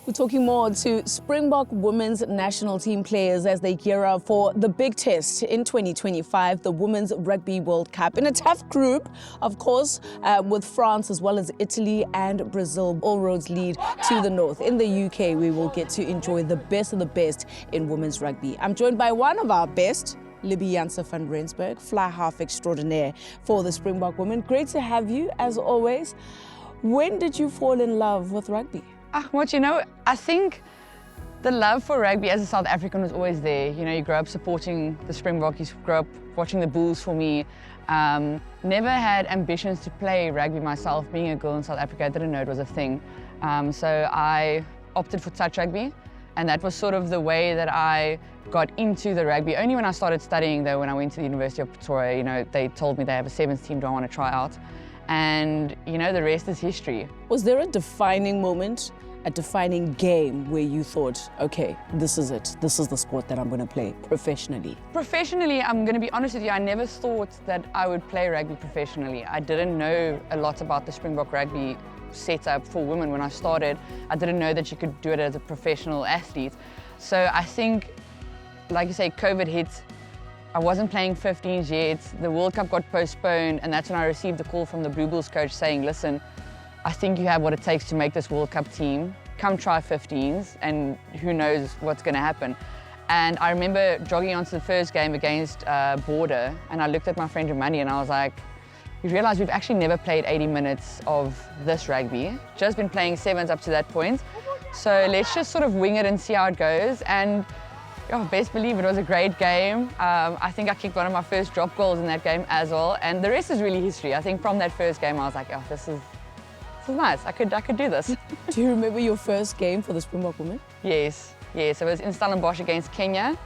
We're talking more to Springbok women's national team players as they gear up for the big test in 2025, the Women's Rugby World Cup. In a tough group, of course, with France as well as Italy and Brazil. All roads lead to the north. In the UK, we will get to enjoy the best of the best in women's rugby. I'm joined by one of our best, Libbie Janse van Rensburg, fly half extraordinaire for the Springbok women. Great to have you, as always. When did you fall in love with rugby? I think the love for rugby as a South African was always there. You grow up supporting the Springbok, you grow up watching the Bulls for me. Never had ambitions to play rugby myself. Being a girl in South Africa, I didn't know it was a thing. So I opted for touch rugby, and that was sort of the way that I got into the rugby. Only when I started studying, though, when I went to the University of Pretoria, they told me they have a sevens team, do I want to try out? And, the rest is history. Was there a defining moment, a defining game where you thought, okay, this is it. This is the sport that I'm going to play professionally? Professionally, I'm going to be honest with you, I never thought that I would play rugby professionally. I didn't know a lot about the Springbok rugby setup for women when I started. I didn't know that you could do it as a professional athlete. So I think, like you say, COVID hit. I wasn't playing 15s yet. The World Cup got postponed, and that's when I received a call from the Blue Bulls coach saying, listen, I think you have what it takes to make this World Cup team. Come try 15s, and who knows what's going to happen. And I remember jogging onto the first game against Border, and I looked at my friend Romani, and I was like, we realised we've actually never played 80 minutes of this rugby, just been playing sevens up to that point. So let's just sort of wing it and see how it goes. And best believe it was a great game. I think I kicked one of my first drop goals in that game as well, and the rest is really history. I think from that first game I was like, this is nice. I could do this. Do you remember your first game for the Springbok women? Yes. It was in Stellenbosch against Kenya.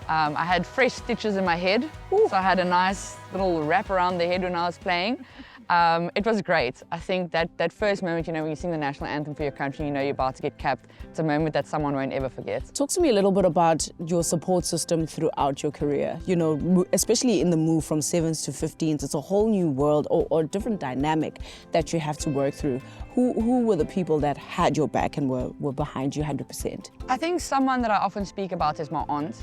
I had fresh stitches in my head, so I had a nice little wrap around the head when I was playing. It was great. I think that first moment, when you sing the national anthem for your country, you're about to get capped. It's a moment that someone won't ever forget. Talk to me a little bit about your support system throughout your career, especially in the move from sevens to 15s. It's a whole new world or different dynamic that you have to work through. Who were the people that had your back and were behind you 100%? I think someone that I often speak about is my aunt.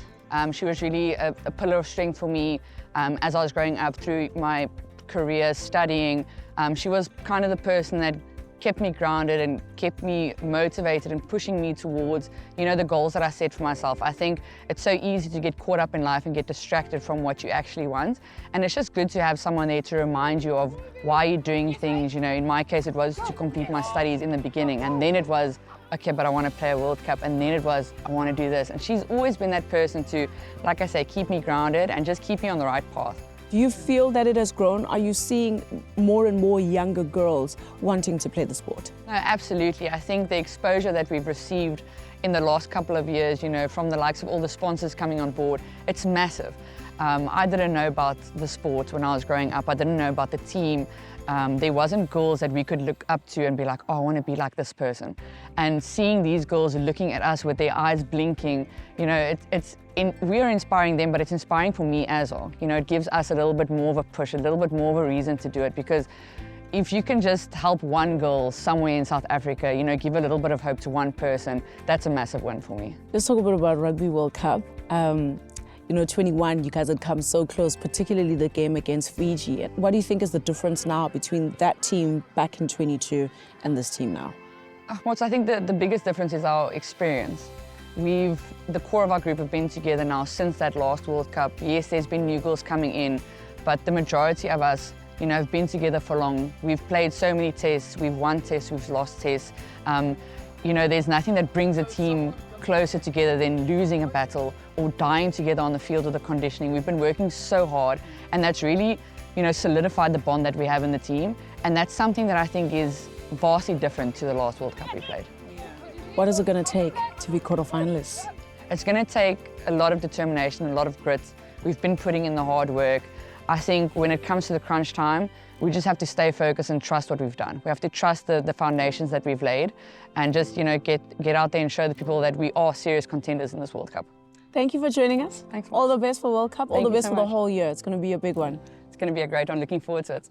She was really a pillar of strength for me as I was growing up through my career studying. She was kind of the person that kept me grounded and kept me motivated and pushing me towards, the goals that I set for myself. I think it's so easy to get caught up in life and get distracted from what you actually want. And it's just good to have someone there to remind you of why you're doing things. In my case, it was to complete my studies in the beginning, and then it was, okay, but I want to play a World Cup, and then it was, I want to do this. And she's always been that person to, like I say, keep me grounded and just keep me on the right path. Do you feel that it has grown? Are you seeing more and more younger girls wanting to play the sport? No, absolutely. I think the exposure that we've received in the last couple of years, from the likes of all the sponsors coming on board, it's massive. I didn't know about the sport when I was growing up. I didn't know about the team. There wasn't girls that we could look up to and be like, I want to be like this person. And seeing these girls looking at us with their eyes blinking, we are inspiring them, but it's inspiring for me as well. It gives us a little bit more of a push, a little bit more of a reason to do it, because if you can just help one girl somewhere in South Africa, give a little bit of hope to one person, that's a massive win for me. Let's talk a bit about Rugby World Cup. 21, you guys had come so close, particularly the game against Fiji. What do you think is the difference now between that team back in 22 and this team now? I think the biggest difference is our experience. The core of our group have been together now since that last World Cup. Yes, there's been new girls coming in, but the majority of us, have been together for long. We've played so many tests, we've won tests, we've lost tests. There's nothing that brings a team closer together than losing a battle or dying together on the field with the conditioning. We've been working so hard, and that's really, solidified the bond that we have in the team. And that's something that I think is vastly different to the last World Cup we played. What is it going to take to be quarterfinalists? It's going to take a lot of determination, a lot of grit. We've been putting in the hard work. I think when it comes to the crunch time, we just have to stay focused and trust what we've done. We have to trust the foundations that we've laid and just, get out there and show the people that we are serious contenders in this World Cup. Thank you for joining us. Thanks. All the best for World Cup. All the best for the whole year. It's going to be a big one. It's going to be a great one. Looking forward to it.